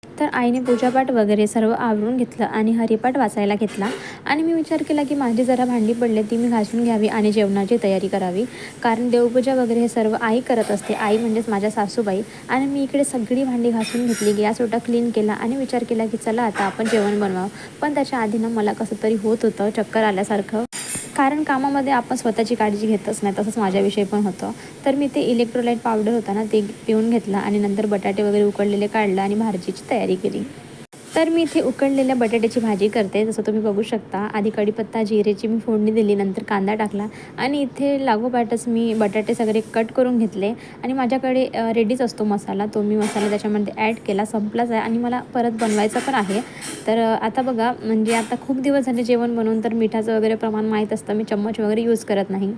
तर आईने पूजापाठ वगैरे सर्व आवरून घेतलं आणि हरिपाठ वाचायला घेतला आणि मी विचार केला की माझी जरा भांडी पडले ती मी घासून घ्यावी आणि जेवणाची तयारी करावी, कारण देवपूजा वगैरे हे सर्व आई करत असते. आई म्हणजेच माझ्या सासूबाई. आणि मी इकडे सगळी भांडी घासून घेतली, गॅस ओटा क्लीन केला आणि विचार केला की चला आता आपण जेवण बनवावं. पण त्याच्या आधी मला कसं तरी होत होतं, चक्कर आल्यासारखं. कारण कामामध्ये आपण स्वतःची काळजी घेतच नाही, तसंच माझ्याविषयी पण होतं. तर मी ते इलेक्ट्रोलाइट पावडर होता ना, ते पिऊन घेतला आणि नंतर बटाटे वगैरे उकडलेले काढलं आणि भाजीची तयारी केली. तर मी इथे उकडलेल्या बटाट्याची भाजी करते. जसं तुम्ही बघू शकता, आधी कढीपत्ता, जिरेची मी फोडणी दिली, नंतर कांदा टाकला आणि इथे लागोपाठच मी बटाटे सगळे कट करून घेतले आणि माझ्याकडे रेडीच असतो मसाला. तो मी मसाला त्याच्यामध्ये ॲड केला, संपलाच आहे आणि मला परत बनवायचा पण आहे. तर आता बघा, म्हणजे आता खूप दिवस झाले जेवण बनवून, तर मिठाचं वगैरे प्रमाण माहीत असतं. मी चम्मच वगैरे यूज करत नाही.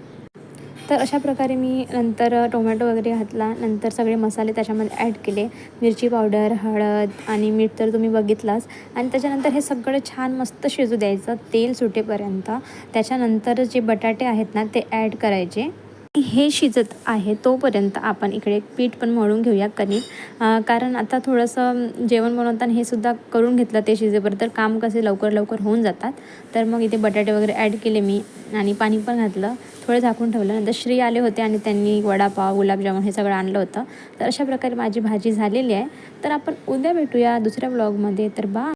तर अशा प्रकारे मी नंतर टोमॅटो वगैरे घातला. नंतर सगळे मसाले त्याच्यामध्ये ॲड केले. मिरची पावडर, हळद आणि मीठ तर तुम्ही बघितलाच. आणि त्याच्यानंतर हे सगळं छान मस्त शिजू द्यायचं तेल सुटेपर्यंत. त्याच्यानंतर जे बटाटे आहेत ना, ते ॲड करायचे. हे शिजत आहे तोपर्यंत आपण इकडे पीठ पण मळून घेऊया कणिक. कारण आता थोडंसं जेवण बनवताना हे सुद्धा करून घेतलं ते शिजेपर्यंत, तर काम कसे लवकर लवकर होऊन जातात. तर मग इथे बटाटे वगैरे ॲड केले मी आणि पाणी पण घातलं. थोडं झाकून ठेवलं. नंतर श्री आले होते आणि त्यांनी वडापाव, गुलाबजामुन हे सगळं आणलं होतं. तर अशा प्रकारे माझी भाजी झालेली आहे. तर आपण उद्या भेटूया दुसऱ्या व्लॉगमध्ये. तर बाय.